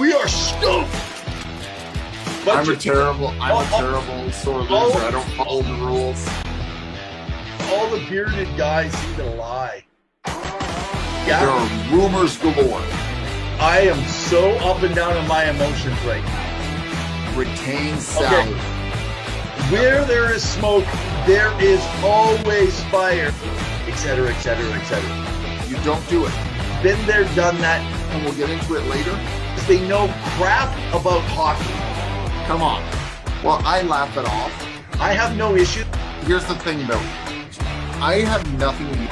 We are stoked. I'm a terrible sore loser. I don't follow the rules. All the bearded guys seem to lie. Yeah. There are rumors galore. I am so up and down in my emotions right now. Retain salad. Okay. Where there is smoke, there is always fire, etc., etc., etc. You don't do it. Been there, done that. And we'll get into it later. They know crap about hockey. Come on. Well, I laugh it off. I have no issue. Here's the thing, though. I have nothing to do.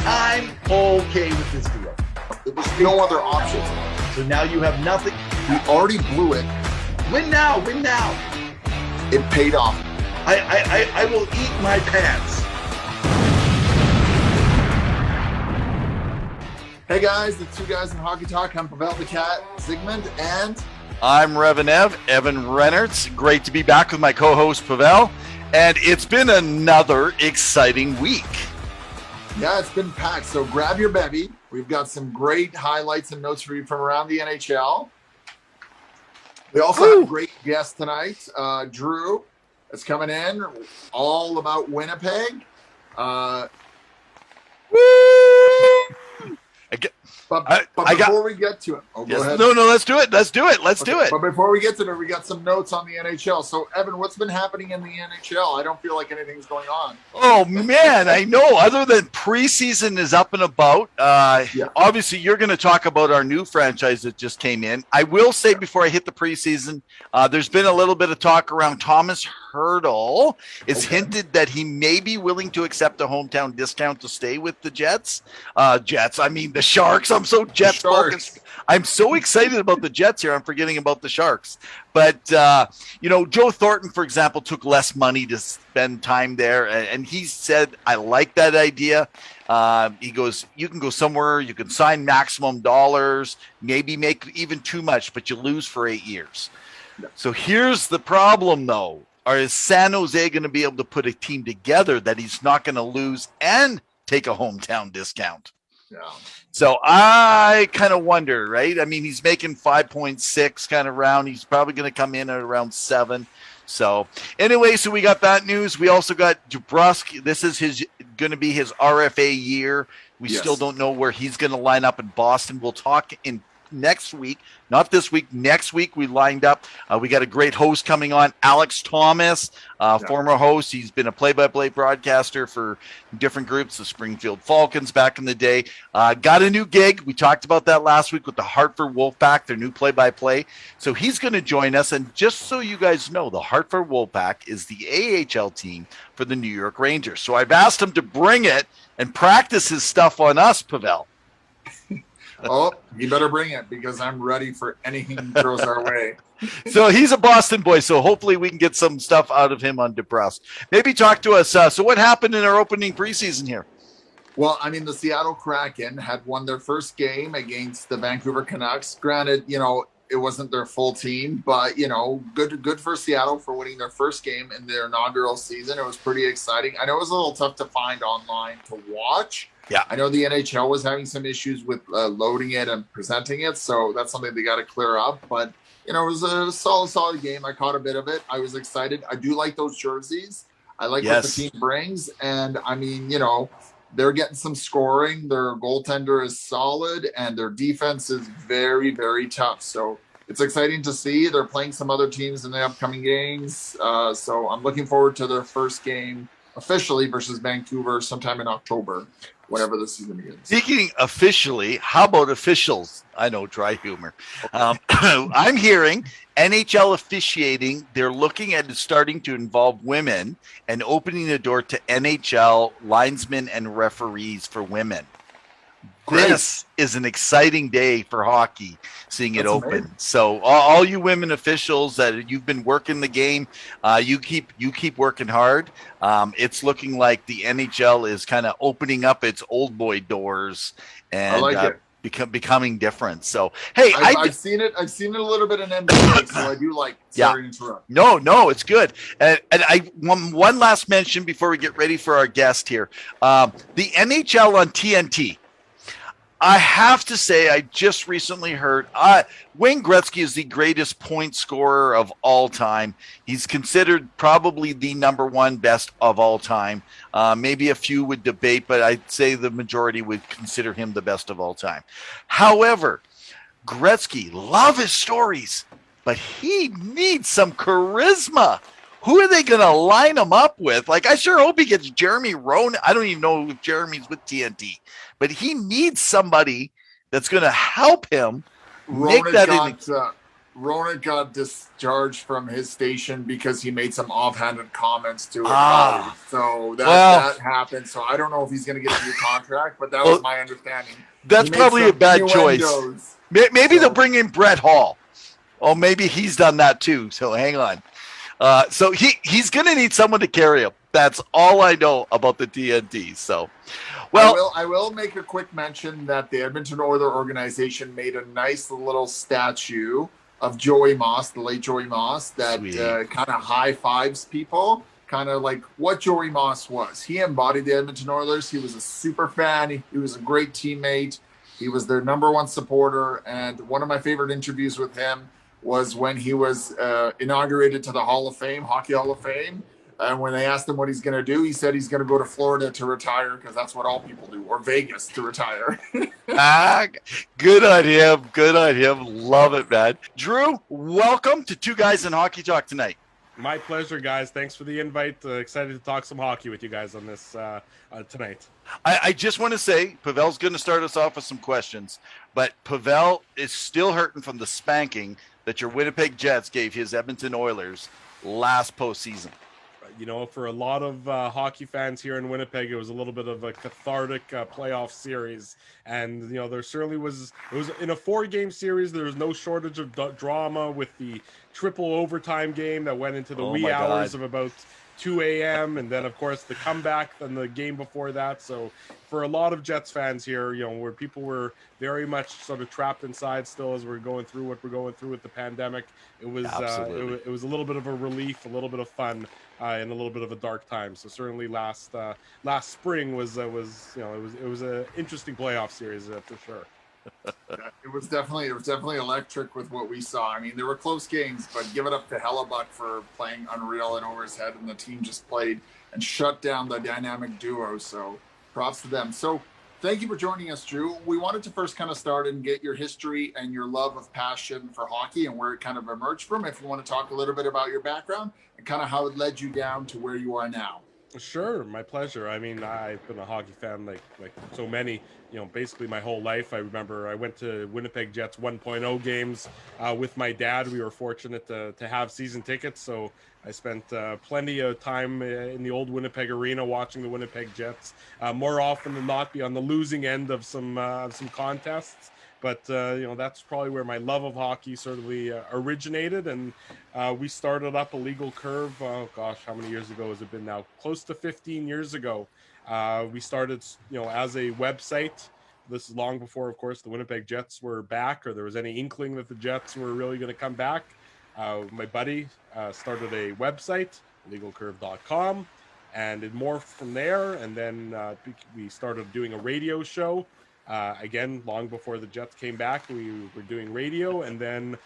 I'm okay with this deal. There was no other option. So now you have nothing. We already blew it. Win now, win now. It paid off. I will eat my pants. Hey guys, it's Two Guys in Hockey Talk. I'm Pawel the Cat, Zygmunt, and I'm revingev, Evan Renaerts. Great to be back with my co-host Pawel, and it's been another exciting week. Yeah, it's been packed. So grab your bevy. We've got some great highlights and notes for you from around the NHL. We also have a great guest tonight, Drew. Is coming in, all about Winnipeg. But before we get to it, go ahead. No, let's do it. Let's do it. But before we get to it, we got some notes on the NHL. So, Evan, what's been happening in the NHL? I don't feel like anything's going on. Oh, man, I know. Other than preseason is up and about. Obviously, you're going to talk about our new franchise that just came in. I will say before I hit the preseason, there's been a little bit of talk around Thomas Hertl. It's hinted that he may be willing to accept a hometown discount to stay with the Jets. The Sharks. I'm so Jets focused. I'm so excited about the Jets here. I'm forgetting about the Sharks. But, Joe Thornton, for example, took less money to spend time there. And he said, I like that idea. He goes, you can go somewhere, you can sign maximum dollars, maybe make even too much, but you lose for 8 years. Yeah. So here's the problem, though. Is San Jose going to be able to put a team together that he's not going to lose and take a hometown discount? Yeah. So I kind of wonder, right? I mean, he's making 5.6 kind of round. He's probably going to come in at around 7. So anyway, so we got that news. We also got DeBrusk. This is going to be his RFA year. We still don't know where he's going to line up in Boston. We'll talk in next week, not this week. Next week we lined up. We got a great host coming on, Alex Thomas, former host. He's been a play-by-play broadcaster for different groups, the Springfield Falcons back in the day. Got a new gig. We talked about that last week with the Hartford Wolfpack, their new play-by-play. So he's going to join us. And just so you guys know, the Hartford Wolfpack is the AHL team for the New York Rangers. So I've asked him to bring it and practice his stuff on us, Pawel. Oh, you better bring it because I'm ready for anything he throws our way. So he's a Boston boy, so hopefully we can get some stuff out of him on DeBrusk. Maybe talk to us. So what happened in our opening preseason here? Well, I mean, the Seattle Kraken had won their first game against the Vancouver Canucks. Granted, it wasn't their full team, but, good for Seattle for winning their first game in their inaugural season. It was pretty exciting. I know it was a little tough to find online to watch. Yeah, I know the NHL was having some issues with loading it and presenting it, so that's something they got to clear up. But it was a solid game. I caught a bit of it. I was excited. I do like those jerseys. I like what the team brings, and I mean, they're getting some scoring. Their goaltender is solid, and their defense is very, very tough. So it's exciting to see. They're playing some other teams in the upcoming games. So I'm looking forward to their first game officially versus Vancouver sometime in October, whenever the season begins. Speaking officially, how about officials? I know, dry humor. I'm hearing NHL officiating, they're looking at starting to involve women and opening the door to NHL linesmen and referees for women. Great. This is an exciting day for hockey, seeing it open. Amazing. So all you women officials that you've been working the game, you keep working hard. It's looking like the NHL is kind of opening up its old boy doors and I like it. becoming different. So hey, I've seen it. I've seen it a little bit in NBA, so I do like. Sorry to interrupt. No, it's good. And I one last mention before we get ready for our guest here. The NHL on TNT. I have to say, I just recently heard Wayne Gretzky is the greatest point scorer of all time. He's considered probably the number one best of all time. Maybe a few would debate, but I'd say the majority would consider him the best of all time. However, Gretzky, love his stories, but he needs some charisma. Who are they going to line him up with? Like, I sure hope he gets Jeremy Ronan. I don't even know if Jeremy's with TNT, but he needs somebody that's going to help him make that. Ronan got discharged from his station because he made some offhanded comments to it. So that happened. So I don't know if he's going to get a new contract, but that was my understanding. That's probably a bad choice. Maybe they'll bring in Brett Hall. Oh, maybe he's done that too. So hang on. So he's going to need someone to carry him. That's all I know about the TNT. So, I will make a quick mention that the Edmonton Oilers organization made a nice little statue of Joey Moss, the late Joey Moss, that kind of high fives people, kind of like what Joey Moss was. He embodied the Edmonton Oilers. He was a super fan. He was a great teammate. He was their number one supporter. And one of my favorite interviews with him was when he was inaugurated to the Hall of Fame, Hockey Hall of Fame. And when they asked him what he's going to do, he said he's going to go to Florida to retire because that's what all people do, or Vegas to retire. Good on him. Good on him. Love it, man. Drew, welcome to Two Guys in Hockey Talk tonight. My pleasure, guys. Thanks for the invite. Excited to talk some hockey with you guys on this tonight. I just want to say, Pawel's going to start us off with some questions, but Pawel is still hurting from the spanking that your Winnipeg Jets gave his Edmonton Oilers last postseason. For a lot of hockey fans here in Winnipeg, it was a little bit of a cathartic playoff series. And, there certainly was in a 4-game series. There was no shortage of drama with the triple overtime game that went into the wee hours of about 2 a.m. and then of course the comeback and the game before that. So for a lot of Jets fans here, where people were very much sort of trapped inside still as we're going through what we're going through with the pandemic, it was it was a little bit of a relief, a little bit of fun, and a little bit of a dark time. So certainly last spring was it was an interesting playoff series for sure. It was definitely electric with what we saw. I mean, there were close games, but give it up to Hellebuck for playing unreal and over his head, and the team just played and shut down the dynamic duo. So props to them. So thank you for joining us, Drew. We wanted to first kind of start and get your history and your love of passion for hockey and where it kind of emerged from. If you want to talk a little bit about your background and kind of how it led you down to where you are now. Sure, my pleasure. I mean, I've been a hockey fan like so many, basically my whole life. I remember I went to Winnipeg Jets 1.0 games with my dad. We were fortunate to have season tickets, so I spent plenty of time in the old Winnipeg arena watching the Winnipeg Jets. More often than not, be on the losing end of some contests. But that's probably where my love of hockey certainly originated, and we started up a Legal Curve. Oh gosh, how many years ago has it been now? Close to 15 years ago. We started, as a website. This is long before, of course, the Winnipeg Jets were back, or there was any inkling that the Jets were really going to come back. My buddy started a website, legalcurve.com, and it morphed from there. And then we started doing a radio show. Again, long before the Jets came back, we were doing radio, and then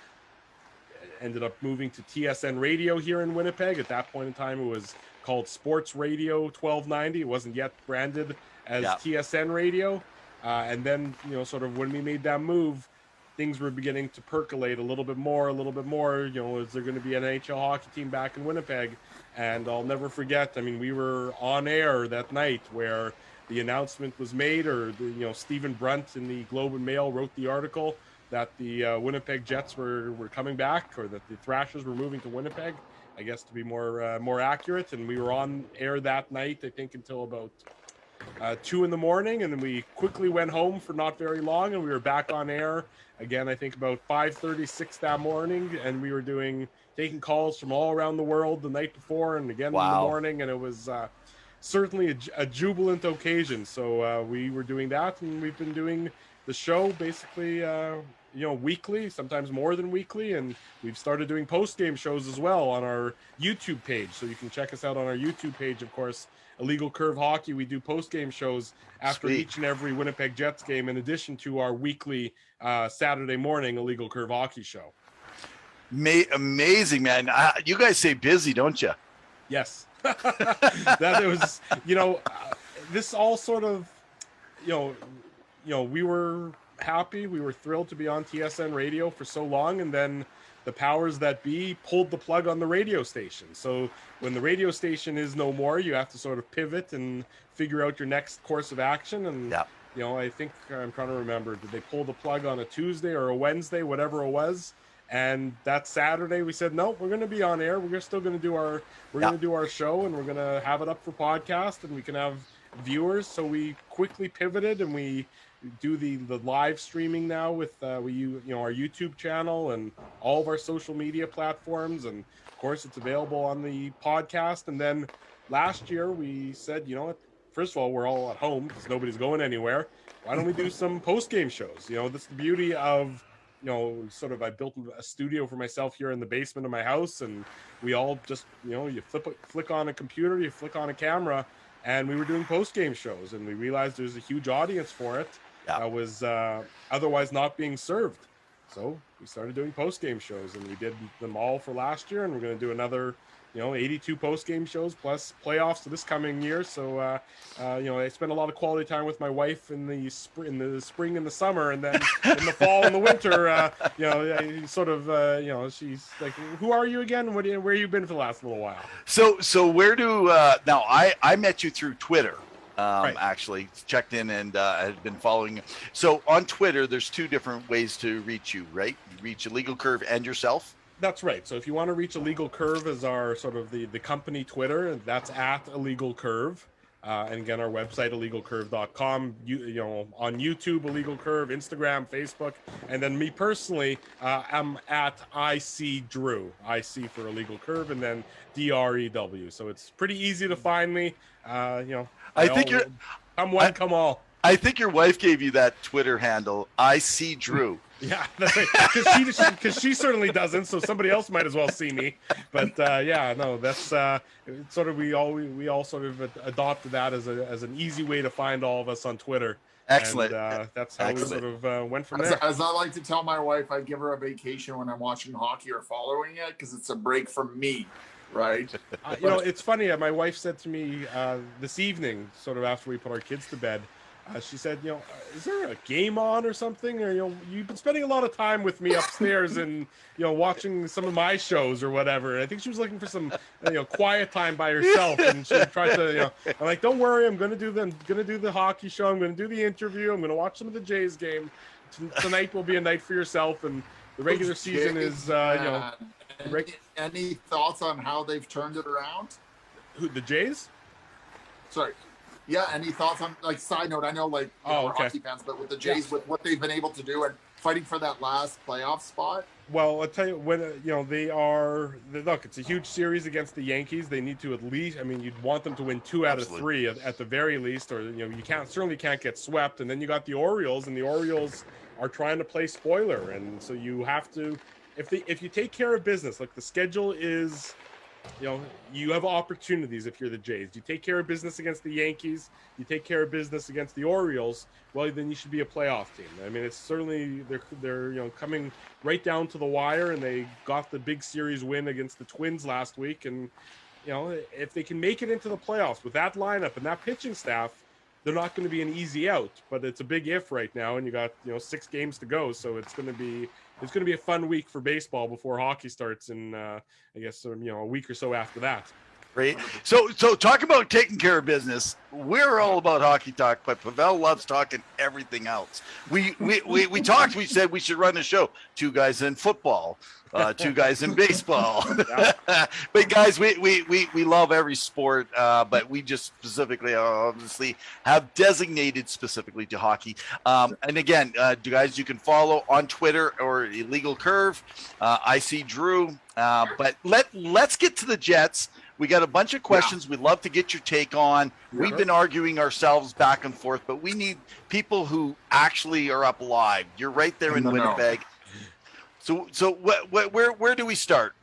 ended up moving to TSN Radio here in Winnipeg. At that point in time, it was called Sports Radio 1290. It wasn't yet branded as TSN Radio. And then, sort of when we made that move, things were beginning to percolate a little bit more. Is there going to be an NHL hockey team back in Winnipeg? And I'll never forget, I mean, we were on air that night where the announcement was made, or Stephen Brunt in the Globe and Mail wrote the article that the Winnipeg Jets were coming back, or that the Thrashers were moving to Winnipeg, I guess, to be more accurate. And we were on air that night, I think, until about 2 a.m, and then we quickly went home for not very long, and we were back on air again, I think about 5:36 that morning, and we were taking calls from all around the world the night before and again in the morning, and it was certainly a jubilant occasion. So we were doing that, and we've been doing the show basically weekly, sometimes more than weekly, and we've started doing post-game shows as well on our YouTube page. So you can check us out on our YouTube page, of course, Illegal Curve Hockey. We do post-game shows after each and every Winnipeg Jets game, in addition to our weekly Saturday morning Illegal Curve Hockey show. Amazing, man. You guys stay busy, don't you? Yes. That it was, this all sort of, we were happy, we were thrilled to be on TSN Radio for so long, and then the powers that be pulled the plug on the radio station. So when the radio station is no more, you have to sort of pivot and figure out your next course of action. And I think, I'm trying to remember, did they pull the plug on a Tuesday or a Wednesday, whatever it was? And that Saturday we said, no, we're going to be on air. We're still going to do our show, and we're going to have it up for podcast, and we can have viewers. So we quickly pivoted, and we do the live streaming now with our YouTube channel and all of our social media platforms. And of course it's available on the podcast. And then last year we said, first of all, we're all at home because nobody's going anywhere. Why don't we do some post-game shows? That's the beauty of, I built a studio for myself here in the basement of my house, and we all just, you flick on a computer, you flick on a camera, and we were doing post-game shows, and we realized there's a huge audience for it that was otherwise not being served. So we started doing post-game shows, and we did them all for last year, and we're going to do another 82 post-game shows plus playoffs to this coming year. So I spend a lot of quality time with my wife in the spring and the summer, and then in the fall and the winter, she's like, who are you again? Where you been for the last little while? So where do now I met you through Twitter. Actually checked in and had been following you. So on Twitter, there's two different ways to reach you, right? You reach Illegal Curve and yourself. That's right. So if you want to reach Illegal Curve as our sort of the company Twitter, that's at Illegal Curve. And again, our website, illegalcurve.com, on YouTube, Illegal Curve, Instagram, Facebook. And then me personally, I'm at IC Drew, IC for Illegal Curve, and then DREW. So it's pretty easy to find me. I think you're come one, come all. I think your wife gave you that Twitter handle, IC Drew. Yeah, that's right. Because she certainly doesn't, so somebody else might as well see me. But that's sort of we all sort of adopted that as an easy way to find all of us on Twitter. Excellent. And, that's how we sort of went from there. As I like to tell my wife, I give her a vacation when I'm watching hockey or following it because it's a break from me. Right. It's funny. My wife said to me this evening, sort of after we put our kids to bed, she said, is there a game on or something? Or, you've been spending a lot of time with me upstairs and, watching some of my shows or whatever. And I think she was looking for some, quiet time by herself. And she tried to, I'm like, don't worry. I'm going to do the hockey show. I'm going to do the interview. I'm going to watch some of the Jays game. Tonight will be a night for yourself. And the regular season is, Any thoughts on how they've turned it around? Who, the Jays? Sorry. Yeah, any thoughts on, side note, I know, we're hockey fans, but with the Jays, with what they've been able to do and fighting for that last playoff spot? Well, I'll tell you, when, look, it's a huge series against the Yankees. They need to at least, you'd want them to win 2 out of 3 at the very least, or, you certainly can't get swept. And then you got the Orioles, and the Orioles are trying to play spoiler. And so you have to, if you take care of business, the schedule is, you have opportunities if you're the Jays. You take care of business against the Yankees, you take care of business against the Orioles, well, then you should be a playoff team. It's certainly, they're coming right down to the wire, and they got the big series win against the Twins last week. And, if they can make it into the playoffs with that lineup and that pitching staff, they're not going to be an easy out, but it's a big if right now, and you got 6 games to go, so it's going to be a fun week for baseball before hockey starts in I guess a week or so after that. Great. So talk about taking care of business. We're all about hockey talk, but Pawel loves talking everything else. We talked. We said we should run a show. 2 guys in football, 2 guys in baseball. But guys, we love every sport, but we just specifically, obviously, have designated specifically to hockey. And again, guys, you can follow on Twitter or Illegal Curve. I see Drew. But let's get to the Jets. We got a bunch of questions we'd love to get your take on. We've been arguing ourselves back and forth, but we need people who actually are up live. You're right there in Winnipeg. So where do we start?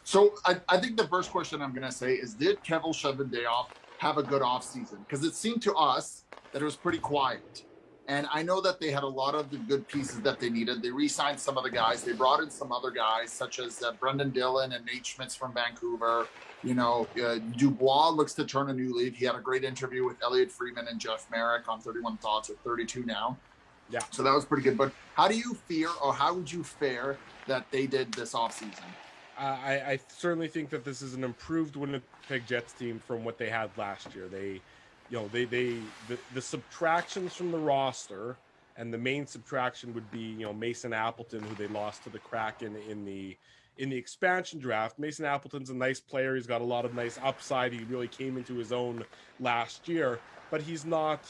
So I think the first question I'm going to say is, did Kevin Cheveldayoff have a good offseason? Because it seemed to us that it was pretty quiet. And I know that they had a lot of the good pieces that they needed. They re-signed some of the guys. They brought in some other guys, such as Brendan Dillon and Nate Schmitz from Vancouver. Dubois looks to turn a new leaf. He had a great interview with Elliot Freeman and Jeff Merrick on 31 Thoughts at 32 now. Yeah. So that was pretty good. But how do you how would you fare that they did this offseason? I certainly think that this is an improved Winnipeg Jets team from what they had last year. The subtractions from the roster, and the main subtraction would be Mason Appleton, who they lost to the Kraken in the expansion draft. Mason Appleton's a nice player. He's got a lot of nice upside. He really came into his own last year, but he's not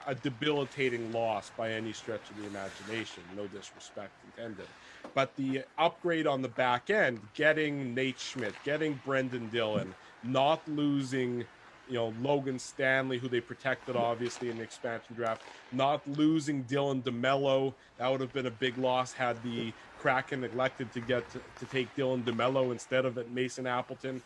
a debilitating loss by any stretch of the imagination. No disrespect intended. But the upgrade on the back end, getting Nate Schmidt, getting Brendan Dillon, not losing Logan Stanley, who they protected obviously in the expansion draft, not losing Dylan DeMello. That would have been a big loss had the Kraken neglected to take Dylan DeMello instead of Mason Appleton.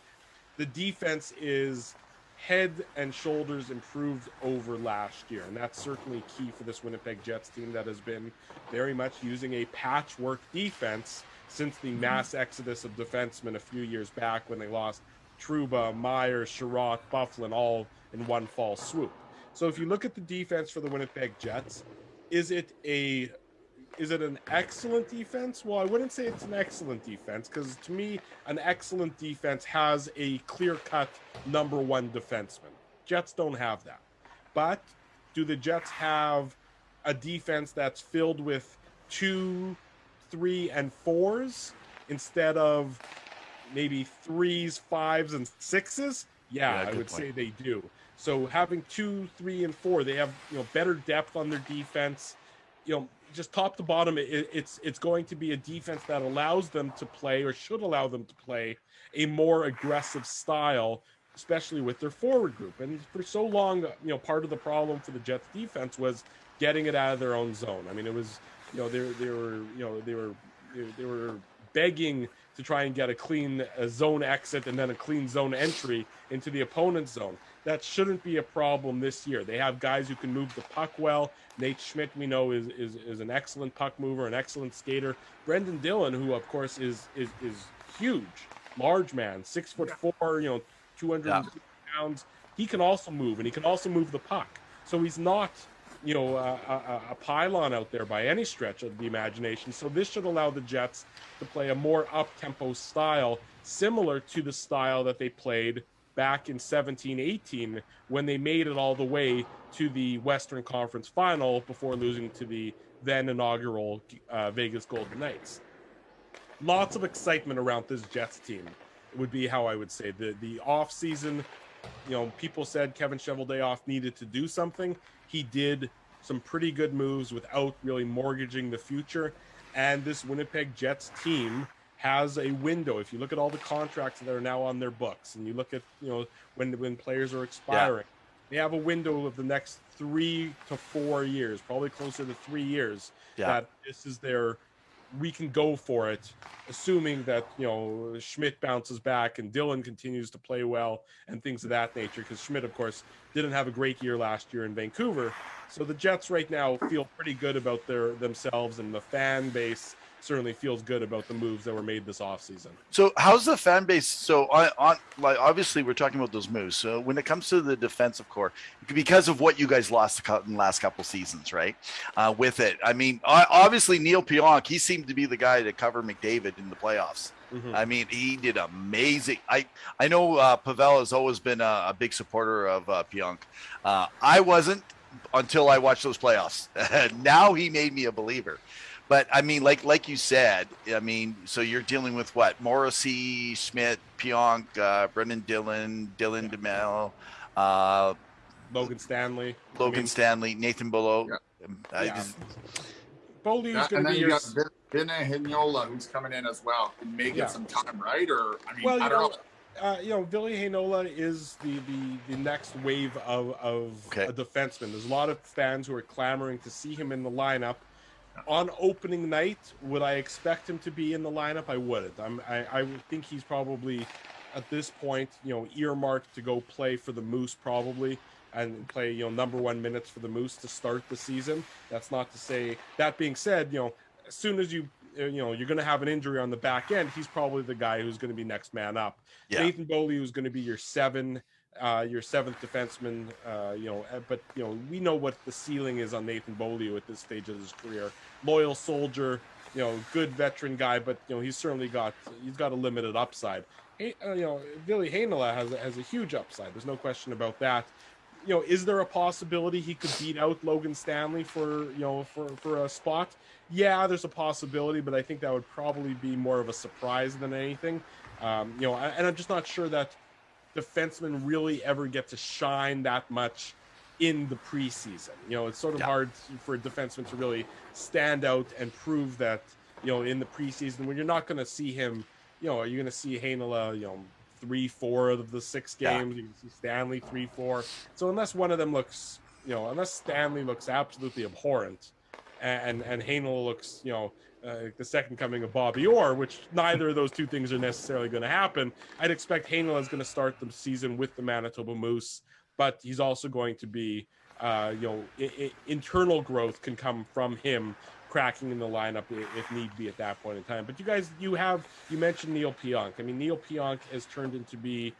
The defense is head and shoulders improved over last year, and that's certainly key for this Winnipeg Jets team that has been very much using a patchwork defense since the mass exodus of defensemen a few years back when they lost Trouba, Myers, Sherratt, Bufflin, all in one fall swoop. So if you look at the defense for the Winnipeg Jets, is it an excellent defense? Well, I wouldn't say it's an excellent defense, because to me, an excellent defense has a clear-cut number 1 defenseman. Jets don't have that. But do the Jets have a defense that's filled with 2, 3, and 4s instead of maybe 3s, 5s, and 6s? Yeah, I good would point. say they do. So having 2, 3, and 4, they have better depth on their defense. Just top to bottom, it's going to be a defense that allows them to play, or should allow them to play, a more aggressive style, especially with their forward group. And for so long, part of the problem for the Jets defense was getting it out of their own zone. I mean, it was they were begging to try and get a clean zone exit and then a clean zone entry into the opponent's zone. That shouldn't be a problem this year. They have guys who can move the puck well. Nate Schmidt, we know, is an excellent puck mover, an excellent skater. Brendan Dillon, who of course is huge, large man, 6'4", 200 pounds. He can also move, and he can also move the puck. So he's not a pylon out there by any stretch of the imagination. So this should allow the Jets to play a more up-tempo style, similar to the style that they played back in 17-18 when they made it all the way to the Western Conference Final before losing to the then inaugural Vegas Golden Knights. Lots of excitement around this Jets team would be how I would say. The off-season, people said Kevin Cheveldayoff needed to do something. He did some pretty good moves without really mortgaging the future. And this Winnipeg Jets team has a window. If you look at all the contracts that are now on their books, and you look at when players are expiring, they have a window of the next 3 to 4 years, probably closer to 3 years. That this is we can go for it, assuming that Schmidt bounces back and Dillon continues to play well and things of that nature, because Schmidt, of course, didn't have a great year last year in Vancouver. So the Jets right now feel pretty good about themselves, and the fan base certainly feels good about the moves that were made this offseason. So how's the fan base? So on like, obviously we're talking about those moves. So when it comes to the defensive core, because of what you guys lost in the last couple seasons, right? With it, I mean, obviously Neil Pionk, he seemed to be the guy to cover McDavid in the playoffs. Mm-hmm. I mean, he did amazing. I know Pawel has always been a big supporter of Pionk. I wasn't until I watched those playoffs. Now he made me a believer. But I mean, like you said, I mean, so you're dealing with what? Morrissey, Schmidt, Pionk, Brendan Dillon, Dylan DeMel, Logan Stanley, Stanley, Nathan Beaulieu. Yeah. Beaulieu's going to be you got Vinny Hinola, who's coming in as well, and making some time, right? Or I mean, I don't know. Billy Heinola is the next wave of a defenseman. There's a lot of fans who are clamoring to see him in the lineup. On opening night, would I expect him to be in the lineup? I wouldn't. I would think he's probably, at this point, earmarked to go play for the Moose probably, and play, number 1 minutes for the Moose to start the season. That's not to say, that being said, as soon as you're going to have an injury on the back end, he's probably the guy who's going to be next man up. Yeah. Nathan Beaulieu is going to be your seventh defenseman, but we know what the ceiling is on Nathan Beaulieu at this stage of his career. Loyal soldier, good veteran guy, but he's certainly got a limited upside. Billy Heinola has a huge upside. There's no question about that. Is there a possibility he could beat out Logan Stanley for a spot? Yeah, there's a possibility, but I think that would probably be more of a surprise than anything. And I'm just not sure that defensemen really ever get to shine that much in the preseason. It's sort of hard for a defenseman to really stand out and prove that, in the preseason when you're not going to see him, are you going to see Heinola, 3-4 of the 6 games? You can see Stanley 3-4. So unless one of them looks, unless Stanley looks absolutely abhorrent and Heinola looks, the second coming of Bobby Orr, which neither of those two things are necessarily going to happen, I'd expect Heinola is going to start the season with the Manitoba Moose, but he's also going to be, internal growth can come from him cracking in the lineup if need be at that point in time. But you mentioned Neil Pionk. I mean, Neil Pionk has turned into be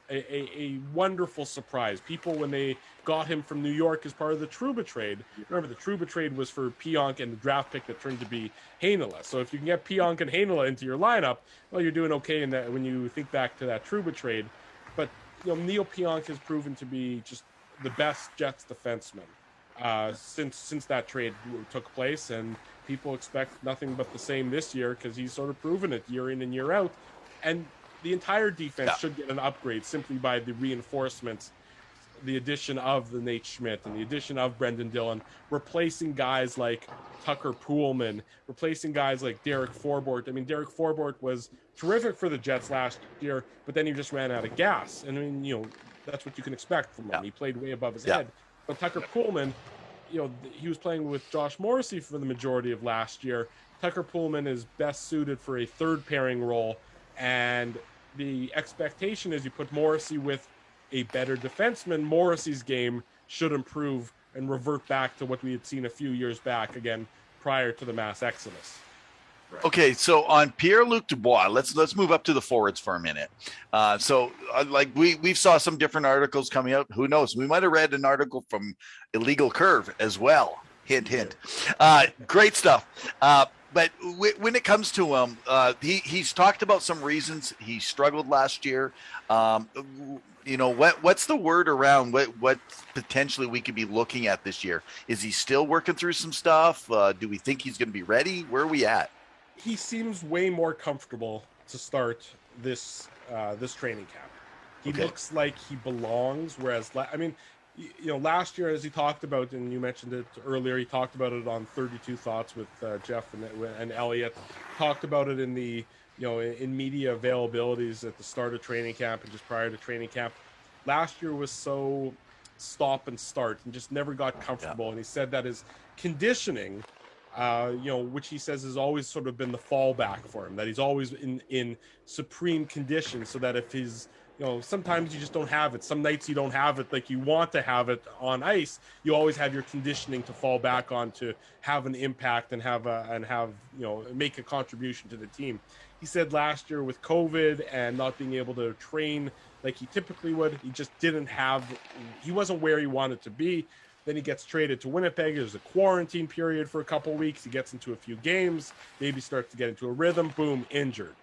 a wonderful surprise. People, when they got him from New York as part of the Trouba trade, remember the Trouba trade was for Pionk and the draft pick that turned to be Heinola. So if you can get Pionk and Heinola into your lineup, well, you're doing okay in that when you think back to that Trouba trade. But Neil Pionk has proven to be just the best Jets defenseman since that trade took place, and people expect nothing but the same this year because he's sort of proven it year in and year out. And the entire defense should get an upgrade simply by the reinforcements, the addition of the Nate Schmidt and the addition of Brendan Dillon, replacing guys like Tucker Poolman, replacing guys like Derek Forbort. I mean, Derek Forbort was terrific for the Jets last year, but then he just ran out of gas. And I mean, you know, that's what you can expect from him. He played way above his head. But Tucker Poolman, you know, he was playing with Josh Morrissey for the majority of last year. Tucker Poolman is best suited for a third pairing role. And the expectation is you put Morrissey with a better defenseman, Morrissey's game should improve and revert back to what we had seen a few years back, again, prior to the mass exodus. Okay, so on Pierre-Luc Dubois, let's move up to the forwards for a minute. Like we saw some different articles coming out. Who knows? We might have read an article from Illegal Curve as well. Hint, hint. Great stuff. But when it comes to him, he's talked about some reasons he struggled last year. You know, what's the word around what potentially we could be looking at this year? Is he still working through some stuff? Do we think he's going to be ready? Where are we at? He seems way more comfortable to start this training camp. He looks like he belongs. Whereas, I mean, you know, last year, as he talked about, and you mentioned it earlier, he talked about it on 32 Thoughts with Jeff and Elliot. Talked about it in the, you know, in media availabilities at the start of training camp and just prior to training camp. Last year was so stop and start and just never got comfortable. And he said that his conditioning, you know, which he says has always sort of been the fallback for him, that he's always in supreme condition, so that if he's, you know, sometimes you just don't have it. Some nights you don't have it like you want to have it on ice. You always have your conditioning to fall back on to have an impact and have you know, make a contribution to the team. He said last year with COVID and not being able to train like he typically would, he wasn't where he wanted to be. Then he gets traded to Winnipeg. There's a quarantine period for a couple weeks. He gets into a few games, maybe starts to get into a rhythm, boom, injured.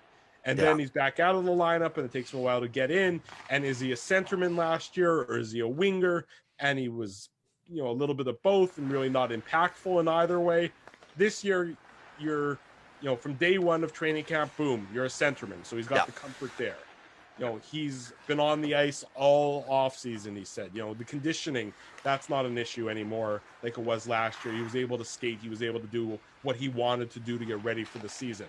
And then he's back out of the lineup, and it takes him a while to get in. And is he a centerman last year, or is he a winger? And he was, you know, a little bit of both and really not impactful in either way. This year, you're, you know, from day one of training camp, boom, you're a centerman. So he's got the comfort there. You know, he's been on the ice all off season, he said. You know, the conditioning, that's not an issue anymore like it was last year. He was able to skate. He was able to do what he wanted to do to get ready for the season.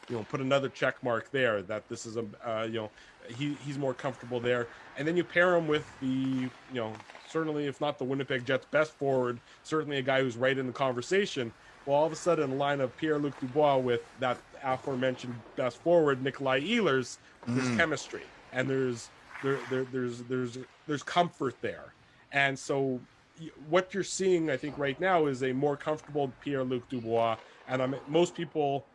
You know, put another check mark there that this is a, you know, he's more comfortable there. And then you pair him with the, you know, certainly if not the Winnipeg Jets best forward, certainly a guy who's right in the conversation. Well, all of a sudden, a line of Pierre-Luc Dubois with that aforementioned best forward, Nikolai Ehlers, there's chemistry and there's comfort there. And so what you're seeing, I think, right now is a more comfortable Pierre-Luc Dubois. And most people,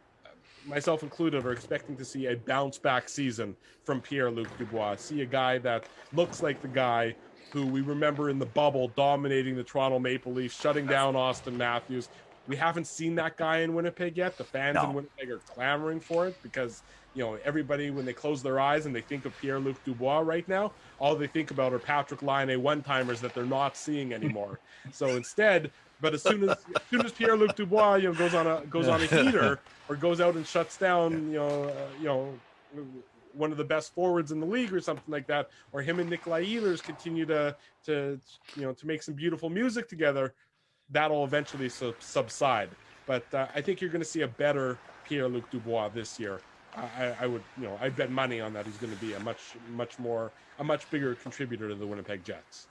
myself included, are expecting to see a bounce back season from Pierre-Luc Dubois. See a guy that looks like the guy who we remember in the bubble dominating the Toronto Maple Leafs, shutting down Austin Matthews. We haven't seen that guy in Winnipeg yet. The fans in Winnipeg are clamoring for it because, you know, everybody, when they close their eyes and they think of Pierre-Luc Dubois right now, all they think about are Patrick Laine one-timers that they're not seeing anymore. So instead, but as soon as Pierre-Luc Dubois, you know, goes on a heater or goes out and shuts down, you know, one of the best forwards in the league or something like that, or him and Nikolai Ehlers continue to make some beautiful music together, that'll eventually subside. But I think you're going to see a better Pierre-Luc Dubois this year. I would, you know, I'd bet money on that. He's going to be a much bigger contributor to the Winnipeg Jets.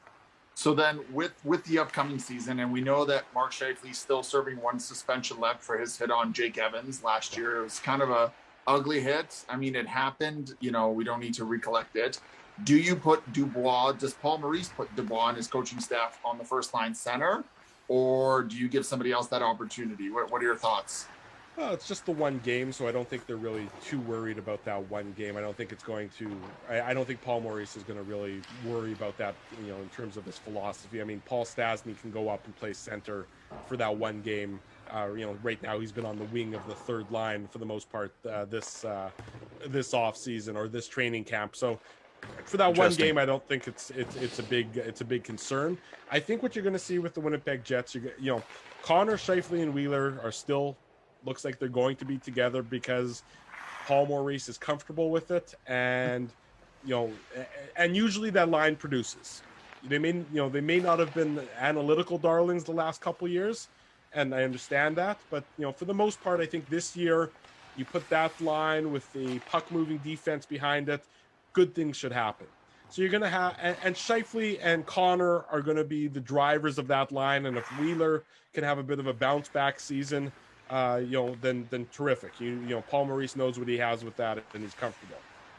So then with the upcoming season, and we know that Mark Scheifele's still serving one suspension left for his hit on Jake Evans last year. It was kind of a ugly hit. I mean, it happened, you know, we don't need to recollect it. Do you put Dubois, does Paul Maurice put Dubois and his coaching staff on the first line center, or do you give somebody else that opportunity? What are your thoughts? Well, it's just the one game, so I don't think they're really too worried about that one game. I don't think it's going to. I don't think Paul Maurice is going to really worry about that, you know, in terms of his philosophy. I mean, Paul Stastny can go up and play center for that one game. You know, right now he's been on the wing of the third line for the most part this off season or this training camp. So for that one game, I don't think it's a big concern. I think what you're going to see with the Winnipeg Jets, you know, Connor, Scheifele, and Wheeler are still. Looks like they're going to be together because Paul Maurice is comfortable with it, and and usually that line produces. They may not have been analytical darlings the last couple years, and I understand that, but for the most part, I think this year you put that line with the puck moving defense behind it, good things should happen. So you're going to have, and Scheifele and Connor are going to be the drivers of that line. And if Wheeler can have a bit of a bounce back season, then terrific. Paul Maurice knows what he has with that, and he's comfortable.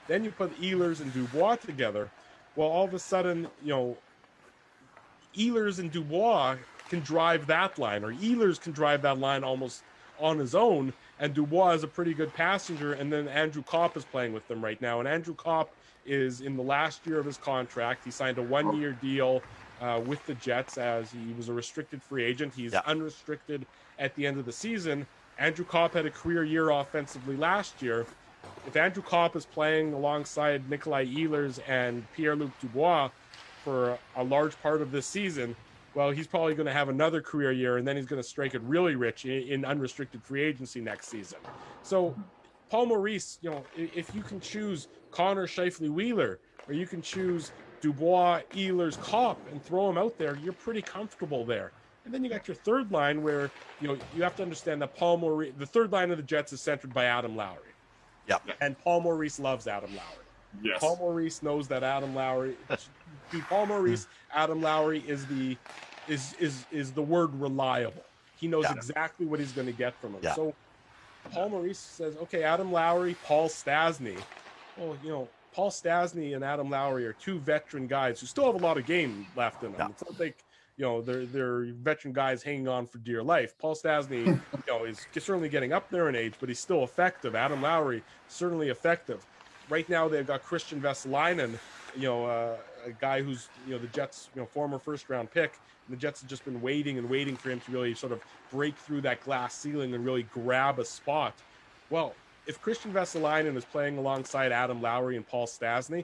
Then you put Ehlers and Dubois together. Well, all of a sudden, Ehlers and Dubois can drive that line, or Ehlers can drive that line almost on his own, and Dubois is a pretty good passenger, and then Andrew Kopp is playing with them right now, and Andrew Kopp is in the last year of his contract. He signed a 1-year deal with the Jets as he was a restricted free agent. He's unrestricted at the end of the season. Andrew Kopp had a career year offensively last year. If Andrew Kopp is playing alongside Nikolai Ehlers and Pierre-Luc Dubois for a large part of this season, well, he's probably going to have another career year, and then he's going to strike it really rich in unrestricted free agency next season. So Paul Maurice, if you can choose Connor, Scheifele, Wheeler, or you can choose Dubois, Ehlers, Kopp, and throw them out there, you're pretty comfortable there. And then you got your third line where, you have to understand that Paul Maurice, the third line of the Jets is centered by Adam Lowry. Yeah. And Paul Maurice loves Adam Lowry. Yes. Paul Maurice knows that Adam Lowry, Paul Maurice, Adam Lowry is the word reliable. He knows exactly what he's going to get from him. Yeah. So Paul Maurice says, okay, Adam Lowry, Paul Stastny. Well, Paul Stastny and Adam Lowry are two veteran guys who still have a lot of game left in them. Yeah. It's not like, they're veteran guys hanging on for dear life. Paul Stastny, is certainly getting up there in age, but he's still effective. Adam Lowry, certainly effective. Right now, they've got Christian Vesalainen, a guy who's, the Jets, former first-round pick. And the Jets have just been waiting and waiting for him to really sort of break through that glass ceiling and really grab a spot. Well, if Christian Vesalainen is playing alongside Adam Lowry and Paul Stastny,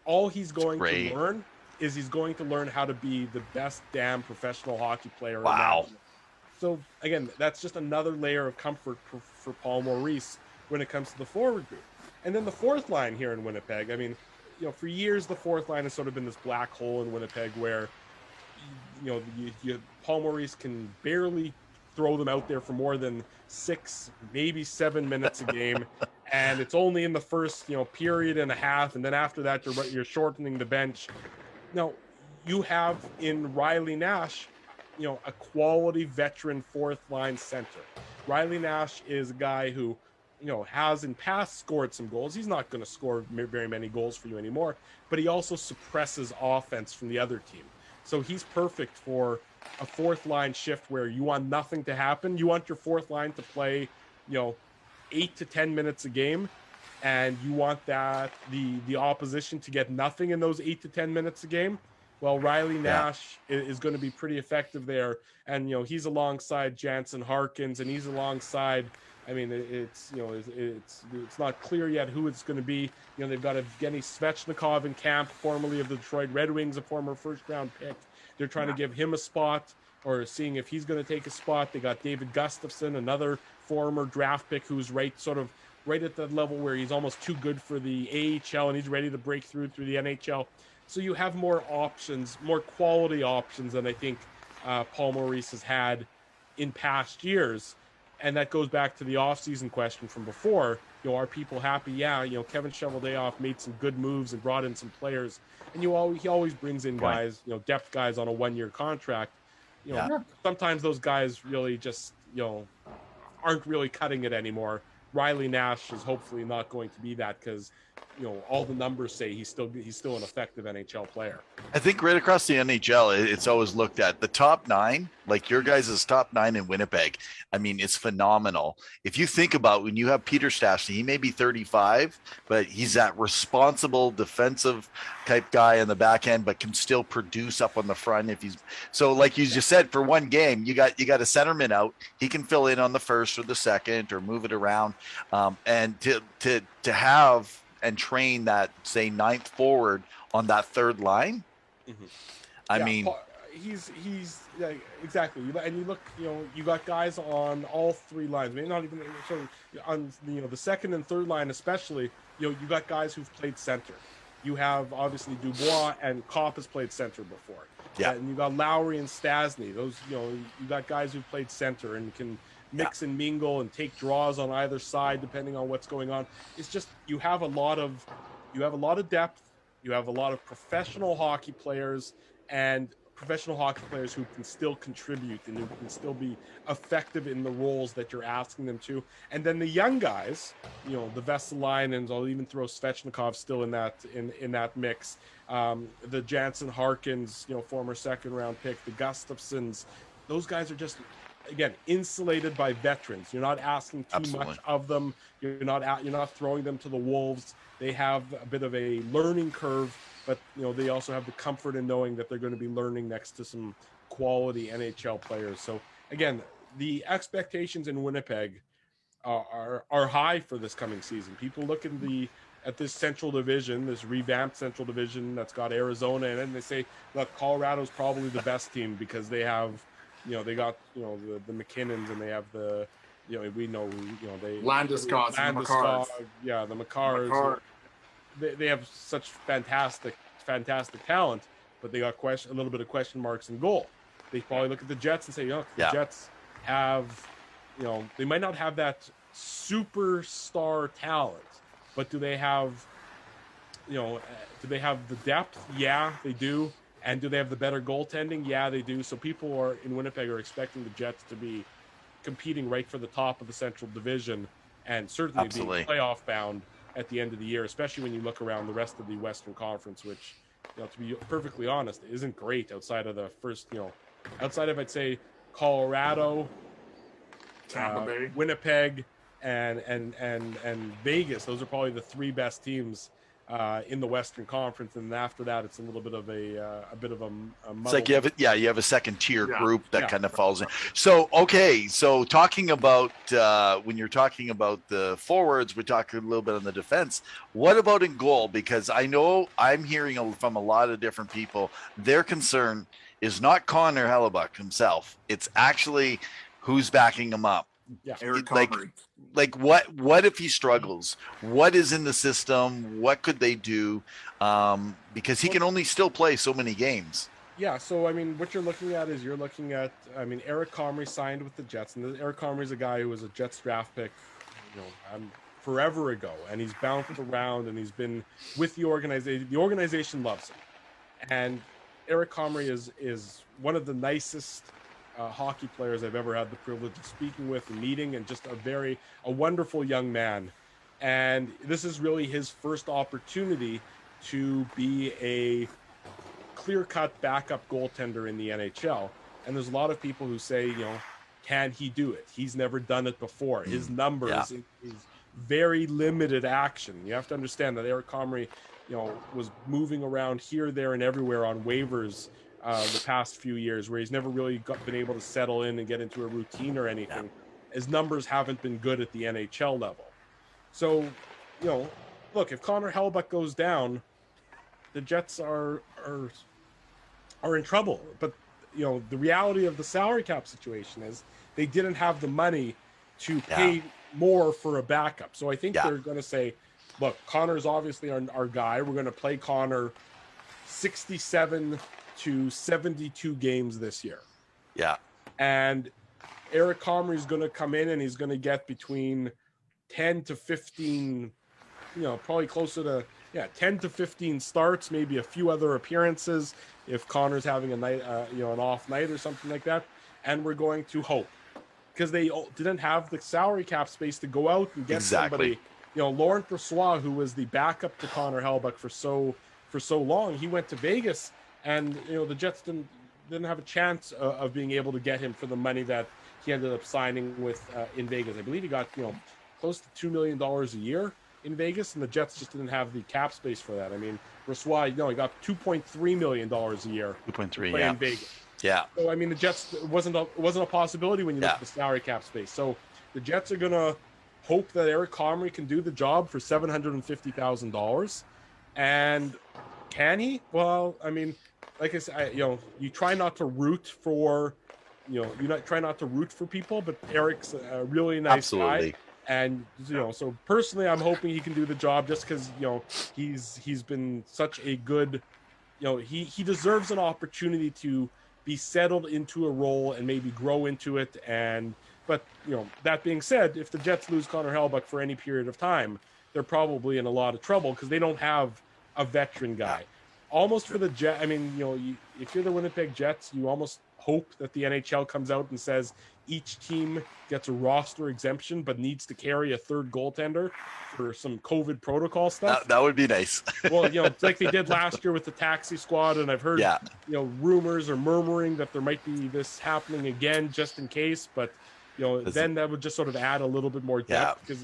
all he's going to learn is he's going to learn how to be the best damn professional hockey player. Wow. So, again, that's just another layer of comfort for Paul Maurice when it comes to the forward group. And then the fourth line here in Winnipeg, I mean, for years, the fourth line has sort of been this black hole in Winnipeg where, Paul Maurice can barely throw them out there for more than 6, maybe 7 minutes a game. And it's only in the first, period and a half. And then after that, you're shortening the bench. Now, you have in Riley Nash, a quality veteran fourth line center. Riley Nash is a guy who, has in past scored some goals. He's not going to score very many goals for you anymore, but he also suppresses offense from the other team. So he's perfect for a fourth line shift where you want nothing to happen. You want your fourth line to play, 8 to 10 minutes a game, and you want that the opposition to get nothing in those 8 to 10 minutes a game. Well, Riley Nash is going to be pretty effective there, and he's alongside Jansen Harkins, and he's alongside. I mean, it's not clear yet who it's going to be. They've got Evgeny Svechnikov in camp, formerly of the Detroit Red Wings, a former first-round pick. They're trying to give him a spot, or seeing if he's going to take a spot. They got David Gustafsson, another former draft pick who's right at that level where he's almost too good for the AHL, and he's ready to break through the NHL. So you have more options, more quality options than I think Paul Maurice has had in past years. And that goes back to the offseason question from before. Are people happy? Yeah, Kevin Cheveldayoff made some good moves and brought in some players. And he always brings in guys, depth guys on a 1-year contract. Sometimes those guys really just, aren't really cutting it anymore. Riley Nash is hopefully not going to be that because, all the numbers say he's still an effective NHL player. I think right across the NHL, it's always looked at the top 9, like your guys' top 9 in Winnipeg. I mean, it's phenomenal. If you think about when you have Peter Stastny, he may be 35, but he's that responsible defensive type guy on the back end, but can still produce up on the front. If he's so, like you just said, for one game, you got a centerman out. He can fill in on the first or the second or move it around, and to have and train that, say, 9th forward on that third line. Mm-hmm. I mean, he's yeah, exactly. And you look, you got guys on all three lines. Maybe not even so on the second and third line, especially. You got guys who've played center. You have obviously Dubois and Kopp has played center before. Yeah. And you got Lowry and Stasny. Those, you got guys who've played center and can mix and mingle and take draws on either side depending on what's going on. It's just you have a lot of depth. You have a lot of professional hockey players and professional hockey players who can still contribute and who can still be effective in the roles that you're asking them to. And then the young guys, the Vesalainens, I'll even throw Svechnikov still in that mix. The Jansen Harkins, former second round pick, the Gustafsons, those guys are just, again, insulated by veterans. You're not asking too much of them. You're not throwing them to the wolves. They have a bit of a learning curve, but they also have the comfort in knowing that they're going to be learning next to some quality NHL players. So again, the expectations in Winnipeg are high for this coming season. People look at this Central Division, this revamped Central Division that's got Arizona in it, and they say, look, Colorado's probably the best team because they have, they got the McKinnons, and they have the we know they Landeskog, the Makars. Yeah, the Makars. They have such fantastic talent, but they got a little bit of question marks in goal. They probably look at the Jets and say, the Jets have, they might not have that superstar talent, but do they have the depth? Yeah, they do. And do they have the better goaltending? Yeah, they do. So people in Winnipeg are expecting the Jets to be competing right for the top of the Central Division and certainly being playoff bound at the end of the year, especially when you look around the rest of the Western Conference, which, to be perfectly honest, isn't great outside of the first, outside of, I'd say, Colorado, Tampa Bay, Winnipeg, and Vegas. Those are probably the three best teams in the Western Conference, and after that, it's a little bit of a it's like you have a second tier group that kind of falls in. So so talking about when you're talking about the forwards, we're talking a little bit on the defense. What about in goal? Because I know I'm hearing from a lot of different people, their concern is not Connor Hellebuyck himself; it's actually who's backing him up. Yeah, Eric Comrie. Like what if he struggles? What is in the system? What could they do? Because he can only still play so many games. Yeah, so I mean, what you're looking at, Eric Comrie signed with the Jets, and Eric Comrie is a guy who was a Jets draft pick, forever ago, and he's bounced around and he's been with the organization. The organization loves him, and Eric Comrie is one of the nicest hockey players I've ever had the privilege of speaking with and meeting, and just a wonderful young man. And this is really his first opportunity to be a clear-cut backup goaltender in the NHL. And there's a lot of people who say, can he do it? He's never done it before. His numbers is very limited action. You have to understand that Eric Comrie, was moving around here, there, and everywhere on waivers the past few years, where he's never really been able to settle in and get into a routine or anything. Yeah. His numbers haven't been good at the NHL level. So, look, if Connor Hellebuyck goes down, the Jets are in trouble. But, the reality of the salary cap situation is they didn't have the money to pay more for a backup. So I think they're going to say, look, Connor's obviously our guy. We're going to play Connor 67 to 72 games this year. Yeah. And Eric Comrie is going to come in and he's going to get between 10 to 15, probably closer to 10 to 15 starts, maybe a few other appearances if Connor's having a night, an off night or something like that. And we're going to hope, because they didn't have the salary cap space to go out and get somebody. Laurent Brossoit, who was the backup to Connor Hellebuyck for so long, he went to Vegas. And the Jets didn't have a chance of being able to get him for the money that he ended up signing with in Vegas. I believe he got close to $2 million a year in Vegas, and the Jets just didn't have the cap space for that. I mean, Brossoit, he got $2.3 million a year. 2.3, in Vegas. Yeah. So I mean, the Jets wasn't a possibility when you look at the salary cap space. So the Jets are gonna hope that Eric Comrie can do the job for $750,000, and can he? Well, I mean, like I said, you try not to root for, try not to root for people, but Eric's a really nice Absolutely. guy. And, so personally, I'm hoping he can do the job just because, he's been such a good, he deserves an opportunity to be settled into a role and maybe grow into it. But that being said, if the Jets lose Connor Hellebuyck for any period of time, they're probably in a lot of trouble because they don't have a veteran guy. Almost for the Jet, I mean, if you're the Winnipeg Jets, you almost hope that the NHL comes out and says each team gets a roster exemption but needs to carry a third goaltender for some COVID protocol stuff. That would be nice. Well, like they did last year with the taxi squad, and I've heard, rumors or murmuring that there might be this happening again just in case, but then that would just sort of add a little bit more depth because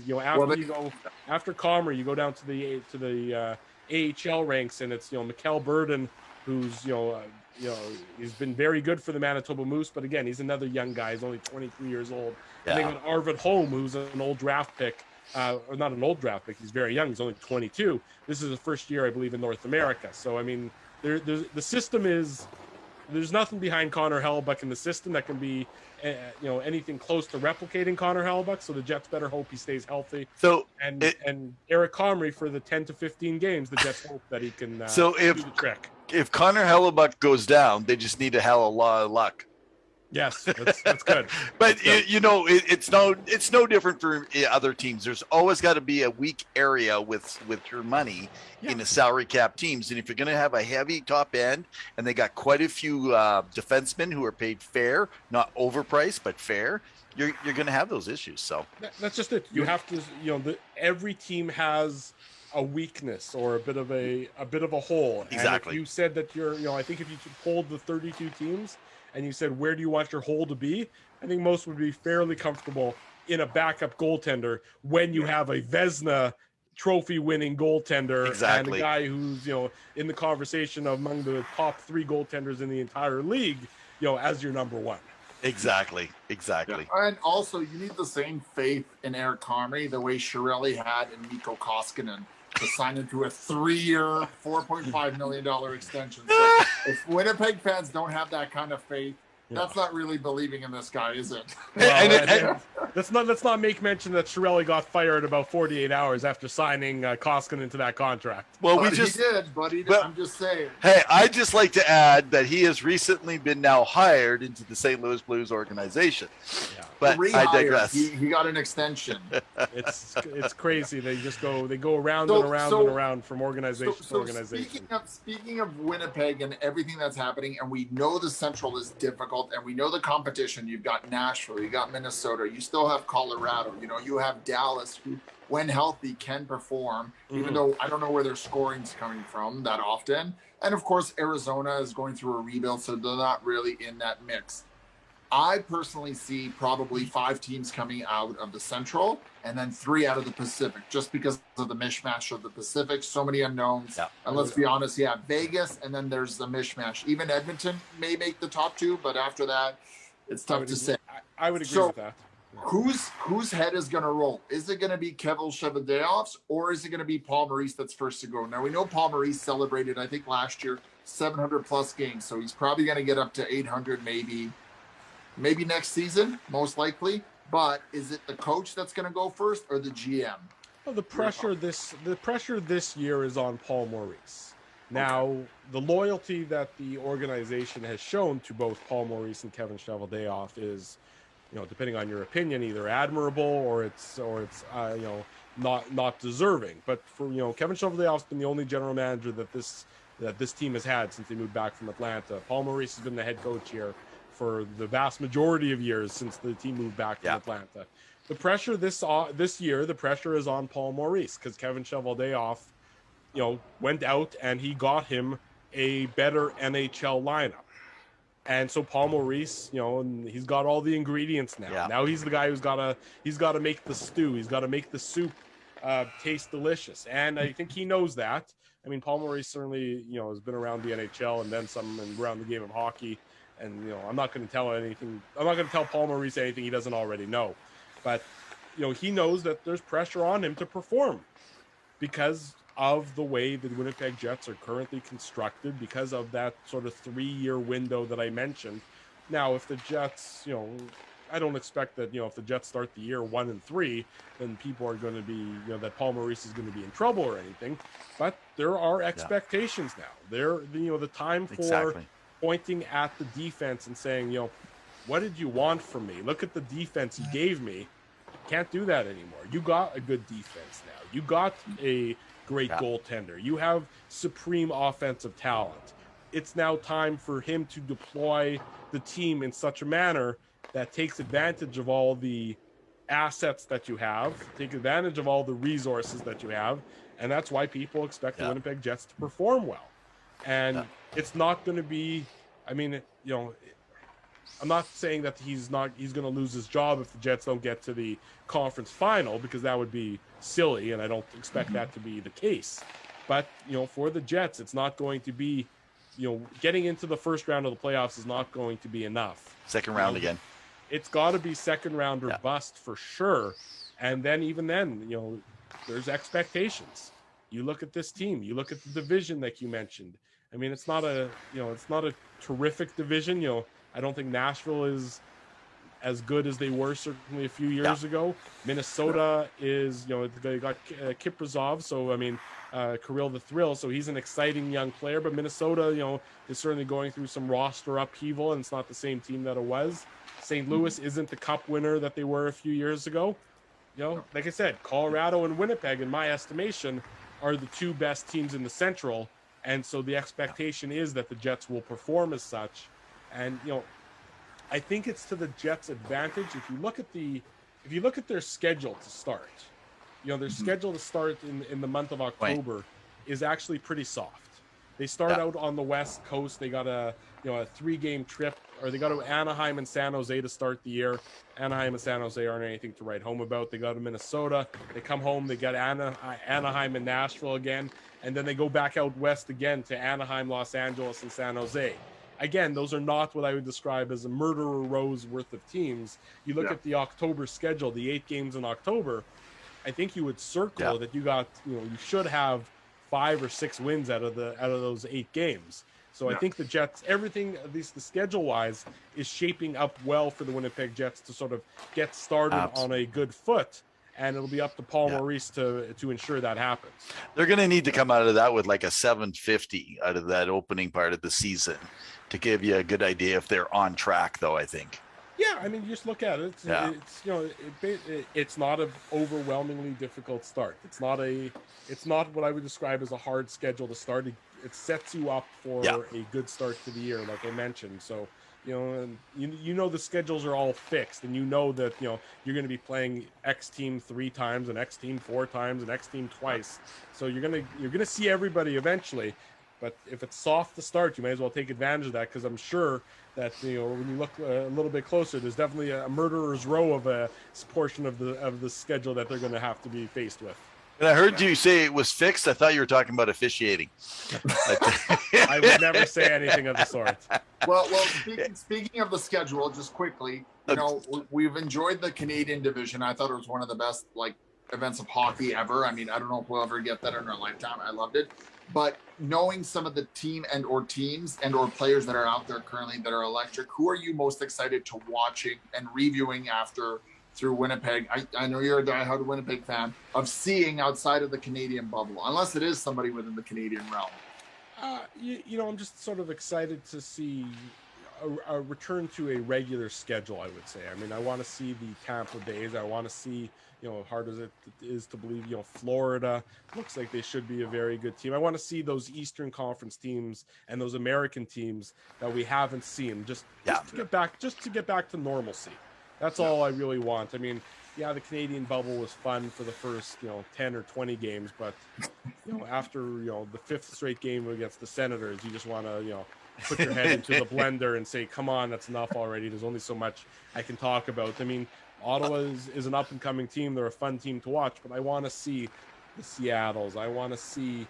after Comrie, you go down to the AHL ranks, and it's Mikkel Burden, who's he's been very good for the Manitoba Moose, but again, he's another young guy. He's only 23 years old. And they got Arvid Holm, who's an old draft pick, or not an old draft pick. He's very young. He's only 22. This is his first year, I believe, in North America. So I mean, the system is. There's nothing behind Connor Hellebuyck in the system that can be, anything close to replicating Connor Hellebuyck. So the Jets better hope he stays healthy. So and Eric Comrie for the 10 to 15 games, the Jets hope that he can. Do the trick. If Connor Hellebuyck goes down, they just need a hell of a lot of luck. Yes, that's good. But it's no different for other teams. There's always got to be a weak area with your money in the salary cap teams. And if you're going to have a heavy top end, and they got quite a few defensemen who are paid fair, not overpriced, but fair, you're going to have those issues. So that's just it. You have to, every team has a weakness or a bit of a hole. Exactly. And if you said that I think if you polled the 32 teams and you said, where do you want your hole to be? I think most would be fairly comfortable in a backup goaltender when you have a Vezina trophy winning goaltender and a guy who's, in the conversation among the top 3 goaltenders in the entire league, as your number one. Exactly. Yeah. And also, you need the same faith in Eric Comrie the way Chiarelli had in Mikko Koskinen to sign into a 3-year, $4.5 million extension. So if Winnipeg fans don't have that kind of faith, that's not really believing in this guy, is it? Well, let's not make mention that Chiarelli got fired about 48 hours after signing Koskinen into that contract. Well, he did, but I'm just saying. Hey, I'd just like to add that he has recently been now hired into the St. Louis Blues organization. Yeah. But I digress. He got an extension. It's crazy. They go around and around from organization to organization. Speaking of Winnipeg and everything that's happening, and we know the Central is difficult, and we know the competition. You've got Nashville, you got Minnesota, you still have Colorado. You have Dallas, who, when healthy, can perform, even though I don't know where their scoring's coming from that often. And of course, Arizona is going through a rebuild, so they're not really in that mix. I personally see probably 5 teams coming out of the Central and then 3 out of the Pacific, just because of the mishmash of the Pacific. So many unknowns. Yeah. And let's be honest, Vegas, and then there's the mishmash. Even Edmonton may make the top 2, but after that, it's tough to say. I would agree with that. Whose head is going to roll? Is it going to be Kevin Cheveldayoff's, or is it going to be Paul Maurice that's first to go? Now, we know Paul Maurice celebrated, I think last year, 700-plus games, so he's probably going to get up to 800 maybe next season, most likely. But is it the coach that's going to go first, or the GM? Well, the pressure this year is on Paul Maurice. Now, the loyalty that the organization has shown to both Paul Maurice and Kevin Cheveldayoff is, depending on your opinion, either admirable or it's not deserving. But for Kevin Cheveldayoff's been the only general manager that this team has had since they moved back from Atlanta. Paul Maurice has been the head coach here for the vast majority of years since the team moved back from Atlanta. The pressure this year, the pressure is on Paul Maurice because Kevin Cheveldayoff, went out and he got him a better NHL lineup. And so Paul Maurice, he's got all the ingredients now. Yeah. Now he's the guy who's got to make the stew. He's got to make the soup taste delicious. And I think he knows that. I mean, Paul Maurice certainly, has been around the NHL and then some and around the game of hockey. And, I'm not going to tell Paul Maurice anything he doesn't already know. But, he knows that there's pressure on him to perform because of the way the Winnipeg Jets are currently constructed, because of that sort of 3-year window that I mentioned. Now, if the Jets, I don't expect that, if the Jets start the year 1-3, then people are going to be, that Paul Maurice is going to be in trouble or anything. But there are expectations now. The time for pointing at the defense and saying, what did you want from me? Look at the defense you gave me. Can't do that anymore. You got a good defense now. You got a great goaltender. You have supreme offensive talent. It's now time for him to deploy the team in such a manner that takes advantage of all the assets that you have, take advantage of all the resources that you have, and that's why people expect the Winnipeg Jets to perform well. And it's not going to be, I'm not saying that he's going to lose his job if the Jets don't get to the conference final, because that would be silly, and I don't expect that to be the case. But, for the Jets, it's not going to be, getting into the first round of the playoffs is not going to be enough. Second round again. It's got to be second round or bust for sure. And then even then, there's expectations. You look at this team, you look at the division like you mentioned. I mean, it's not a terrific division. I don't think Nashville is as good as they were certainly a few years ago. Minnesota is, they got Kiprizov, so Kirill the Thrill, so he's an exciting young player. But Minnesota, is certainly going through some roster upheaval, and it's not the same team that it was. St. Louis isn't the cup winner that they were a few years ago. Like I said, Colorado and Winnipeg, in my estimation, are the two best teams in the Central, and so the expectation is that the Jets will perform as such. And I think it's to the Jets' advantage if you look at their schedule to start. Their schedule to start in the month of October is actually pretty soft. They start out on the West Coast. They got a 3-game trip, or they got to Anaheim and San Jose to start the year. Anaheim and San Jose aren't anything to write home about. They go to Minnesota. They come home. They got Anaheim and Nashville again, and then they go back out west again to Anaheim, Los Angeles, and San Jose. Again, those are not what I would describe as a murderer row's worth of teams. You look at the October schedule, the 8 games in October. I think you would circle that you got, you should have 5 or 6 wins out of those 8 games. So I think the Jets, everything, at least the schedule-wise, is shaping up well for the Winnipeg Jets to sort of get started on a good foot. And it'll be up to Paul Maurice to ensure that happens. They're going to need to come out of that with like a 750 out of that opening part of the season to give you a good idea if they're on track, though, I think. Yeah, you just look at it. It's not an overwhelmingly difficult start. It's not what I would describe as a hard schedule to start. It sets you up for a good start to the year, like I mentioned. So, the schedules are all fixed, and that you're going to be playing X team 3 times and X team 4 times and X team twice. So you're gonna see everybody eventually. But if it's soft to start, you may as well take advantage of that, because I'm sure that when you look a little bit closer, there's definitely a murderer's row of a portion of the schedule that they're going to have to be faced with. And I heard you say it was fixed. I thought you were talking about officiating. I would never say anything of the sort. Well, speaking of the schedule, just quickly, we've enjoyed the Canadian division. I thought it was one of the best events of hockey ever. I don't know if we'll ever get that in our lifetime. I loved it. But knowing some of the teams and or players that are out there currently that are electric, who are you most excited to watching and reviewing through Winnipeg? I know you're a diehard Winnipeg fan, of seeing outside of the Canadian bubble, unless it is somebody within the Canadian realm. I'm just sort of excited to see a return to a regular schedule, I would say. I want to see the Tampa Bays. I want to see, hard as it is to believe, Florida looks like they should be a very good team. I want to see those Eastern Conference teams and those American teams that we haven't seen just to get back to normalcy. That's all I really want. The Canadian bubble was fun for the first, 10 or 20 games, but after, the 5th straight game against the Senators, you just want to, put your head into the blender and say, come on, that's enough already. There's only so much I can talk about. Ottawa is an up-and-coming team. They're a fun team to watch, but I want to see the Seattles. I want to see,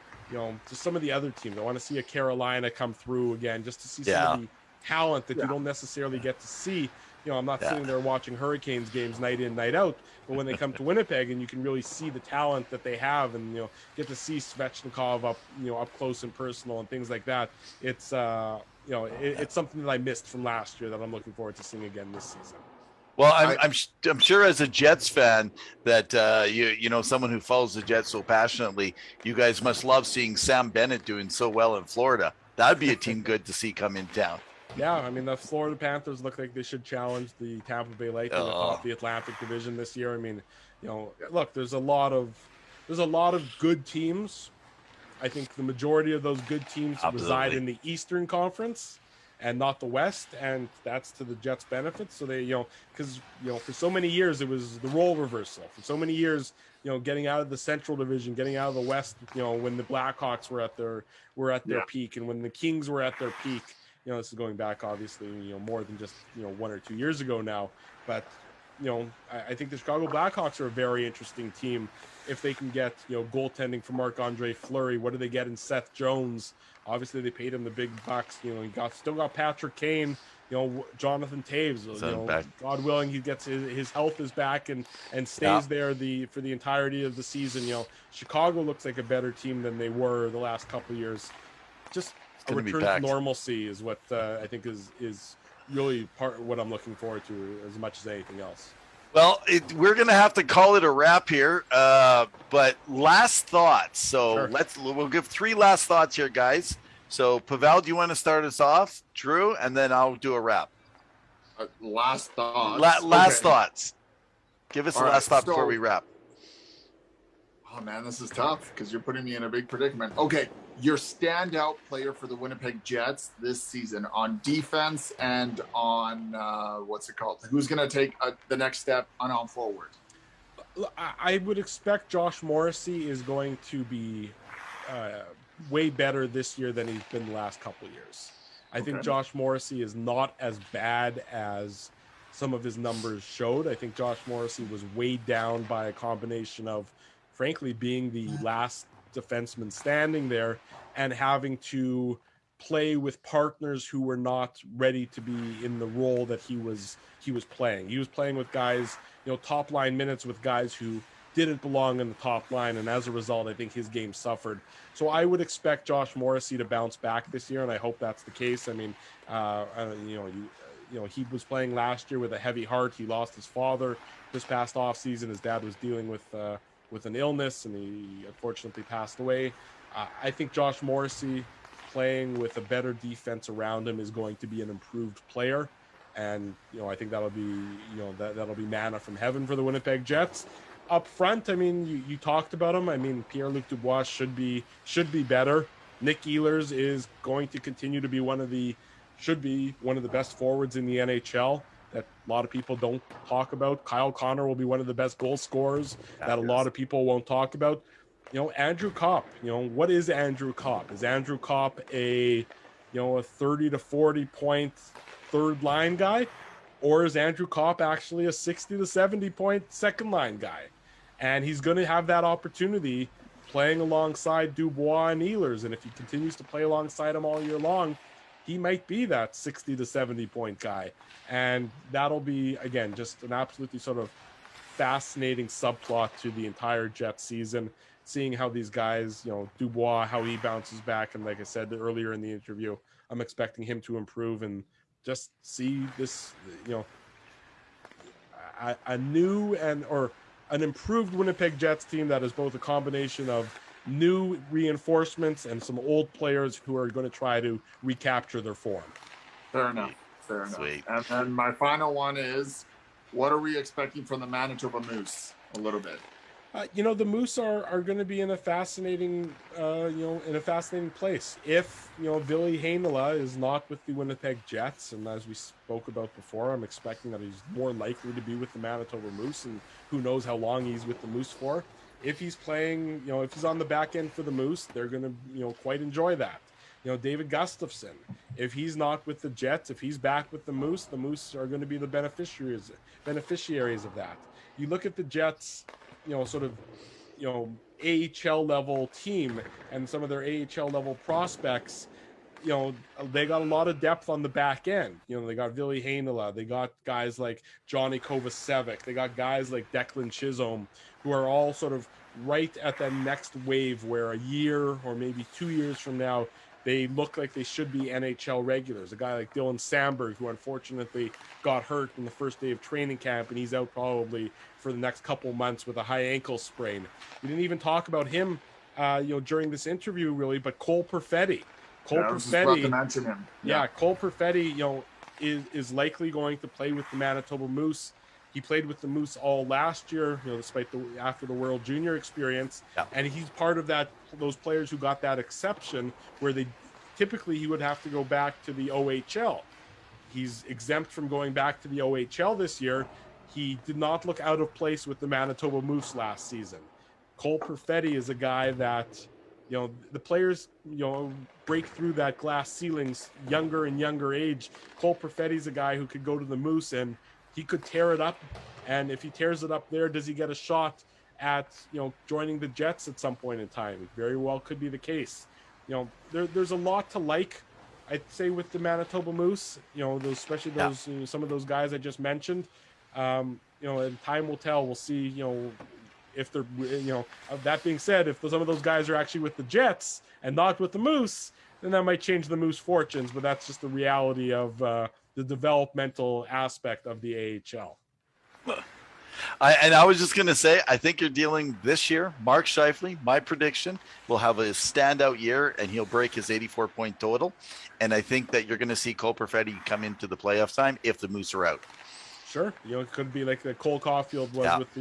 just some of the other teams. I want to see a Carolina come through again, just to see some of the talent that you don't necessarily get to see, I'm not sitting there watching Hurricanes games night in, night out, but when they come to Winnipeg and you can really see the talent that they have, and get to see Svechnikov up up close and personal and things like that, it's it's something that I missed from last year that I'm looking forward to seeing again this season. Well, I'm sure as a Jets fan that someone who follows the Jets so passionately, you guys must love seeing Sam Bennett doing so well in Florida. That'd be a team good to see come in town. Yeah, I mean, the Florida Panthers look like they should challenge the Tampa Bay Lightning atop the Atlantic Division this year. I mean, look, there's a lot of good teams. I think the majority of those good teams reside in the Eastern Conference and not the West, and that's to the Jets' benefit. So they, because for so many years it was the role reversal. For so many years, getting out of the Central Division, getting out of the West, when the Blackhawks were at their peak, and when the Kings were at their peak. This is going back, obviously, more than just, 1 or 2 years ago now. But, I think the Chicago Blackhawks are a very interesting team if they can get, goaltending from Marc-Andre Fleury. What do they get in Seth Jones? Obviously, they paid him the big bucks. He still got Patrick Kane, Jonathan Toews. God willing, he gets his health is back and stays there for the entirety of the season. Chicago looks like a better team than they were the last couple of years. Just a return to normalcy is what I think is really part of what I'm looking forward to as much as anything else. Well, we're going to have to call it a wrap here, but last thoughts. So Sure. we'll give 3 last thoughts here, guys. So Pawel, do you want to start us off, Drew, and then I'll do a wrap. Last thoughts. Last thoughts. Give us the last thought before we wrap. Oh man, this is tough because you're putting me in a big predicament. Okay, your standout player for the Winnipeg Jets this season on defense and on what's it called? Who's going to take the next step on forward? I would expect Josh Morrissey is going to be way better this year than he's been the last couple of years. I think Josh Morrissey is not as bad as some of his numbers showed. I think Josh Morrissey was weighed down by a combination of, frankly, being the last defenseman standing there and having to play with partners who were not ready to be in the role that he was playing. He was playing with guys, top line minutes with guys who didn't belong in the top line, and as a result, I think his game suffered. So I would expect Josh Morrissey to bounce back this year, and I hope that's the case. I mean, he was playing last year with a heavy heart. He lost his father this past offseason. His dad was dealing with an illness, and he unfortunately passed away. I think Josh Morrissey playing with a better defense around him is going to be an improved player. And, I think that'll be, that'll be manna from heaven for the Winnipeg Jets. Up front, I mean, you talked about him. I mean, Pierre-Luc Dubois should be better. Nick Ehlers is going to continue to be should be one of the best forwards in the NHL that a lot of people don't talk about. Kyle Connor will be one of the best goal scorers that a lot of people won't talk about. Andrew Kopp, what is Andrew Kopp? Is Andrew Kopp a 30 to 40 point third line guy? Or is Andrew Kopp actually a 60 to 70 point second line guy? And he's going to have that opportunity playing alongside Dubois and Ehlers. And if he continues to play alongside him all year long, he might be that 60 to 70 point guy. And that'll be, again, just an absolutely sort of fascinating subplot to the entire Jets season, seeing how these guys, Dubois, how he bounces back. And like I said earlier in the interview, I'm expecting him to improve and just see this, a new or an improved Winnipeg Jets team that is both a combination of new reinforcements and some old players who are going to try to recapture their form. Fair enough. Sweet. And then my final one is, what are we expecting from the Manitoba Moose? A little bit. The Moose are going to be in a fascinating, place. If, Ville Heinola is not with the Winnipeg Jets, and as we spoke about before, I'm expecting that he's more likely to be with the Manitoba Moose, and who knows how long he's with the Moose for. If he's playing, if he's on the back end for the Moose, they're going to, quite enjoy that. David Gustafsson, if he's not with the Jets, if he's back with the Moose are going to be the beneficiaries of that. You look at the Jets, AHL level team and some of their AHL level prospects, they got a lot of depth on the back end. They got Ville Heinola. They got guys like Johnny Kovacevic. They got guys like Declan Chisholm, who are all sort of right at that next wave where a year or maybe 2 years from now, they look like they should be NHL regulars. A guy like Dylan Samberg, who unfortunately got hurt in the first day of training camp, and he's out probably for the next couple months with a high ankle sprain. We didn't even talk about him, during this interview, really, but Cole Perfetti. I was just about to mention him. Yeah, Cole Perfetti, is likely going to play with the Manitoba Moose. He played with the Moose all last year, despite after the World Junior experience, and he's part of those players who got that exception where typically he would have to go back to the OHL. He's exempt from going back to the OHL this year. He did not look out of place with the Manitoba Moose last season. Cole Perfetti is a guy that, the players, break through that glass ceilings younger and younger age. Cole Perfetti is a guy who could go to the Moose and he could tear it up. And if he tears it up there, does he get a shot at, joining the Jets at some point in time? It very well could be the case. There's a lot to like, I'd say, with the Manitoba Moose, especially those, some of those guys I just mentioned. And time will tell. We'll see, if they're, that being said, if some of those guys are actually with the Jets and not with the Moose, then that might change the Moose fortunes, but that's just the reality of the developmental aspect of the AHL. I was just going to say, I think you're dealing this year. Mark Scheifele, my prediction, will have a standout year and he'll break his 84-point total. And I think that you're going to see Cole Perfetti come into the playoff time if the Moose are out. Sure, it could be like the Cole Caulfield was with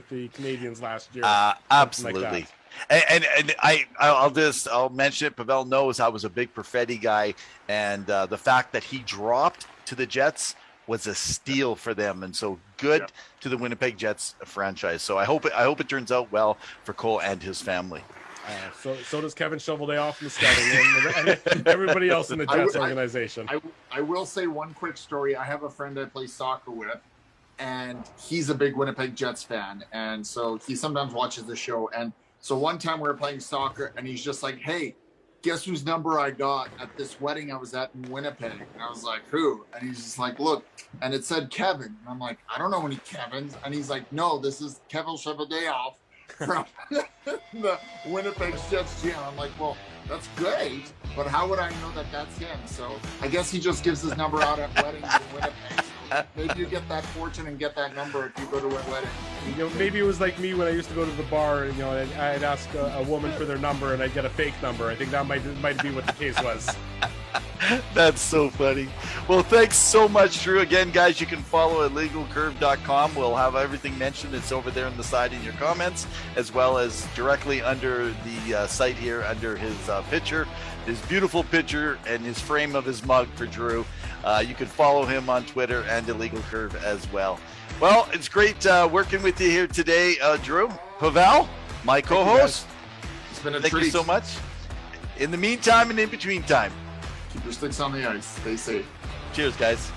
the Canadians last year. Absolutely. Like and I'll mention it. Pavel knows I was a big Perfetti guy, and the fact that he dropped to the Jets was a steal for them, and so good to the Winnipeg Jets franchise. So I hope it turns out well for Cole and his family. So does Kevin Shoveldayoff in the scouting and everybody else in the Jets organization. I will say one quick story. I have a friend I play soccer with, and he's a big Winnipeg Jets fan, and so he sometimes watches the show. And so one time we were playing soccer, and he's just like, "Hey, guess whose number I got at this wedding I was at in Winnipeg?" And I was like, "Who?" And he's just like, "Look," and it said Kevin. And I'm like, "I don't know any Kevins." And he's like, "No, this is Kevin Shoveldayoff from the Winnipeg Jets GM." I'm like, "Well, that's great, but how would I know that that's him?" So I guess he just gives his number out at weddings in Winnipeg. So maybe you get that fortune and get that number if you go to a wedding. Maybe it was like me when I used to go to the bar. And, I'd ask a woman for their number and I'd get a fake number. I think that might be what the case was. That's so funny. Well, thanks so much, Drew. Again, guys, you can follow at legalcurve.com. We'll have everything mentioned. It's over there on the side in your comments, as well as directly under the site here, under his picture, his beautiful picture and his frame of his mug for Drew. You can follow him on Twitter and at Legal Curve as well. Well, it's great working with you here today, Drew. Pavel, my co-host. It's been a treat. Thank you so much. In the meantime and in between time, keep your sticks on the ice. Stay safe. Cheers, guys.